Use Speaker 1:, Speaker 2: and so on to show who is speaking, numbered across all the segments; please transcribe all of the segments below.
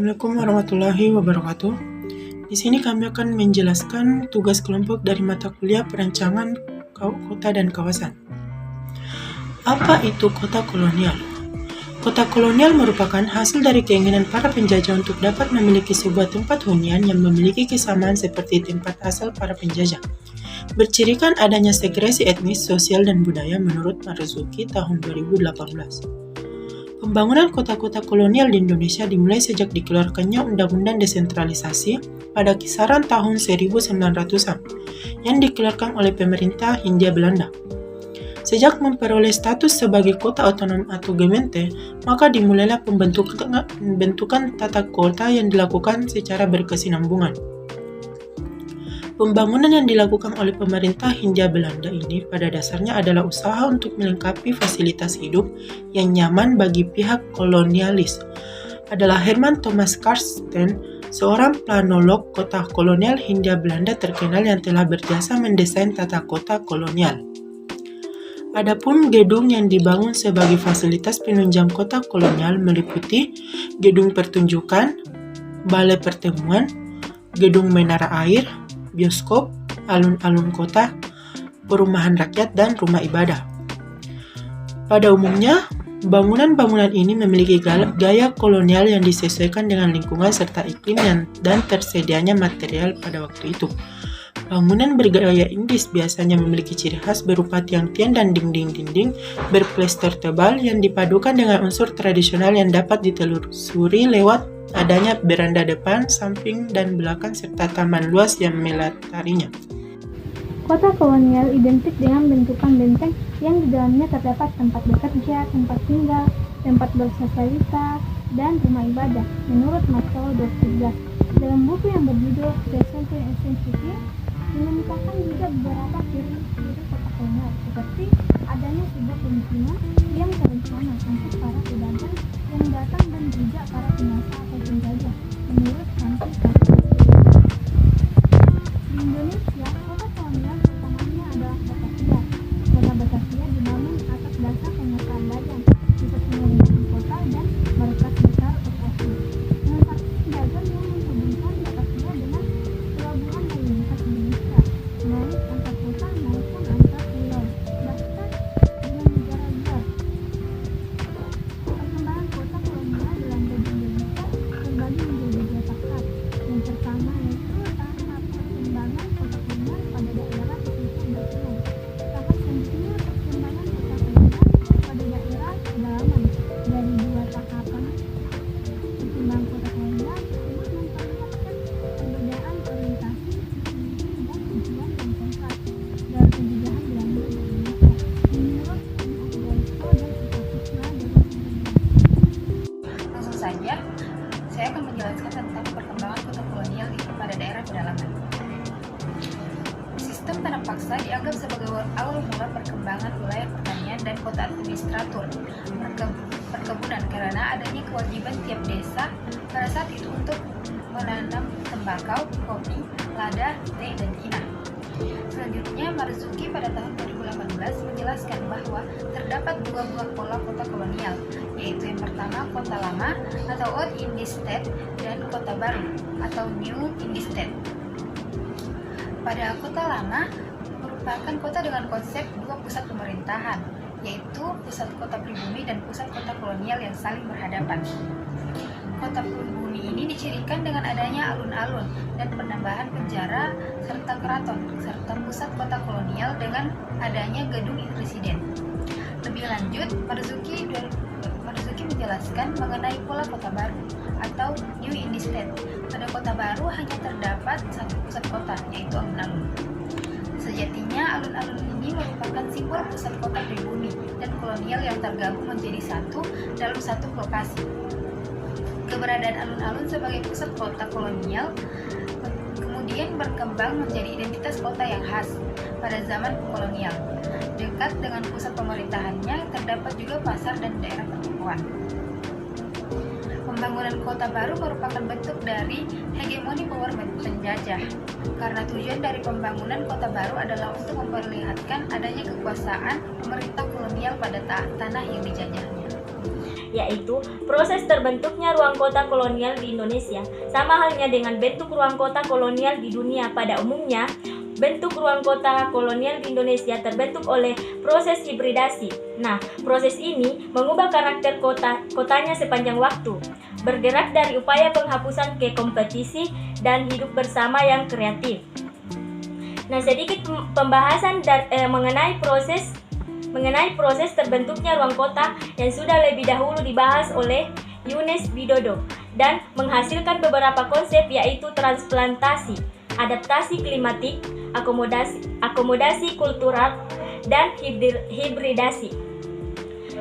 Speaker 1: Assalamualaikum warahmatullahi wabarakatuh. Di sini kami akan menjelaskan tugas kelompok dari mata kuliah perancangan kota dan kawasan. Apa itu kota kolonial? Kota kolonial merupakan hasil dari keinginan para penjajah untuk dapat memiliki sebuah tempat hunian yang memiliki kesamaan seperti tempat asal para penjajah. Bercirikan adanya segresi etnis, sosial, dan budaya menurut Marzuki tahun 2018. Pembangunan kota-kota kolonial di Indonesia dimulai sejak dikeluarkannya Undang-Undang Desentralisasi pada kisaran tahun 1900-an yang dikeluarkan oleh pemerintah Hindia Belanda. Sejak memperoleh status sebagai kota otonom atau gemeente, maka dimulailah pembentukan tata kota yang dilakukan secara berkesinambungan. Pembangunan yang dilakukan oleh pemerintah Hindia Belanda ini pada dasarnya adalah usaha untuk melengkapi fasilitas hidup yang nyaman bagi pihak kolonialis. Adalah Herman Thomas Karsten, seorang planolog kota kolonial Hindia Belanda terkenal yang telah berjasa mendesain tata kota kolonial. Adapun gedung yang dibangun sebagai fasilitas penunjang kota kolonial meliputi gedung pertunjukan, balai pertemuan, gedung menara air, bioskop, alun-alun kota, perumahan rakyat, dan rumah ibadah. Pada umumnya, bangunan-bangunan ini memiliki gaya kolonial yang disesuaikan dengan lingkungan serta iklim dan tersedianya material pada waktu itu. Bangunan bergaya Inggris biasanya memiliki ciri khas berupa tiang-tiang dan dinding-dinding berplester tebal yang dipadukan dengan unsur tradisional yang dapat ditelusuri lewat adanya beranda depan, samping, dan belakang serta taman luas yang melatarinya.
Speaker 2: Kota kolonial identik dengan bentukan benteng yang di dalamnya terdapat tempat bekerja, tempat tinggal, tempat bersosialisasi, dan rumah ibadah, menurut Marcelo Dortigas. Dalam buku yang berjudul The 17th Century, dikemukakan juga beberapa ciri-ciri kota kolonial, seperti adanya sebuah pemukiman yang terencana untuk para pedagang yang datang dan juga para penguasa atau penjajah, menurut Francis Bacon. Di Indonesia, kota kolonial utamanya adalah Batavia. Kota Batavia dibangun atas dasar penguasaan Bajan, pusat pemerintahan kota dan markas besar operasi. Transaksi dagang yang menghubungkan Batavia dengan pelabuhan mayoritas Indonesia, baik antar kota maupun antar pulau, bahkan dengan negara luar. Perkembangan kota kolonial Belanda di Indonesia terbagi menjadi dua tahap. Yang pertama yaitu tahap perkembangan kota kolonial pada daerah pesisir Batavia. Tahap selanjutnya perkembangan kota kolonial pada daerah pedalaman. Dari dua tahapan perkembangan kota kolonial tersebut memperlihatkan perbedaan orientasi, strategi, dan tujuan yang konkret dalam penjajahan Belanda di Indonesia menurut Umberto dan Sutrisna dari Indonesia.
Speaker 3: Langsung saja, saya akan menjelaskan tentang perkembangan kota kolonial pada daerah pedalaman. Sistem tanam paksa dianggap sebagai awal mula perkembangan wilayah pertanian dan kota administratur perkebunan karena adanya kewajiban tiap desa pada saat itu untuk menanam tembakau, kopi, lada, teh, dan kina. Selanjutnya, Marzuki pada tahun 2018 menjelaskan bahwa terdapat dua buah pola kota kolonial, yaitu yang pertama kota lama atau Old Indies State dan kota baru atau New Indies State. Pada kota lama merupakan kota dengan konsep dua pusat pemerintahan, yaitu pusat kota pribumi dan pusat kota kolonial yang saling berhadapan. Kota pribumi ini dicirikan dengan adanya alun-alun dan penambahan penjara serta keraton, serta pusat kota kolonial dengan adanya gedung presiden. Lebih lanjut, Marzuki menjelaskan mengenai pola kota baru atau New Indies State. Pada kota baru hanya terdapat satu pusat kota, yaitu alun-alun. Sejatinya, alun-alun ini merupakan simbol pusat kota pribumi dan kolonial yang tergabung menjadi satu dalam satu lokasi. Keberadaan alun-alun sebagai pusat kota kolonial kemudian berkembang menjadi identitas kota yang khas pada zaman kolonial. Dekat dengan pusat pemerintahannya terdapat juga pasar dan daerah pertokoan. Pembangunan kota baru merupakan bentuk dari hegemoni power penjajah, karena tujuan dari pembangunan kota baru adalah untuk memperlihatkan adanya kekuasaan pemerintah kolonial pada tanah yang dijajahnya.
Speaker 4: yaitu proses terbentuknya ruang kota kolonial di Indonesia. Sama halnya dengan bentuk ruang kota kolonial di dunia pada umumnya, bentuk ruang kota kolonial di Indonesia terbentuk oleh proses hibridasi. Nah, proses ini mengubah karakter kotanya sepanjang waktu, bergerak dari upaya penghapusan ke kompetisi dan hidup bersama yang kreatif. Nah, sedikit pembahasan mengenai proses terbentuknya ruang kota yang sudah lebih dahulu dibahas oleh Yunes Widodo dan menghasilkan beberapa konsep, yaitu transplantasi, adaptasi klimatik, akomodasi kultural, dan hibridasi.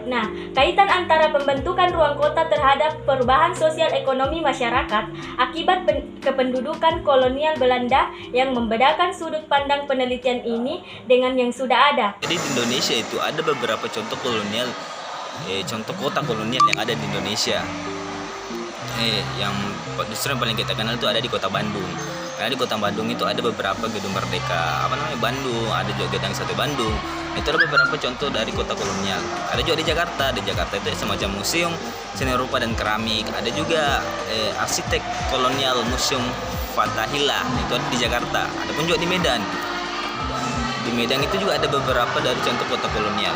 Speaker 4: Nah, kaitan antara pembentukan ruang kota terhadap perubahan sosial ekonomi masyarakat akibat kependudukan kolonial Belanda yang membedakan sudut pandang penelitian ini dengan yang sudah ada.
Speaker 5: Jadi di Indonesia itu ada beberapa contoh kolonial, contoh kota kolonial yang ada di Indonesia. Yang justru yang paling kita kenal itu ada di Kota Bandung. Karena di Kota Bandung itu ada beberapa gedung merdeka, Bandung, ada juga Gedang Sate Bandung. Itu ada beberapa contoh dari kota kolonial. Ada juga di Jakarta. Di Jakarta itu semacam museum seni rupa dan keramik. Ada juga arsitek kolonial, Museum Fathahillah, itu ada di Jakarta. Ada pun juga di Medan. Di Medan itu juga ada beberapa dari contoh kota kolonial.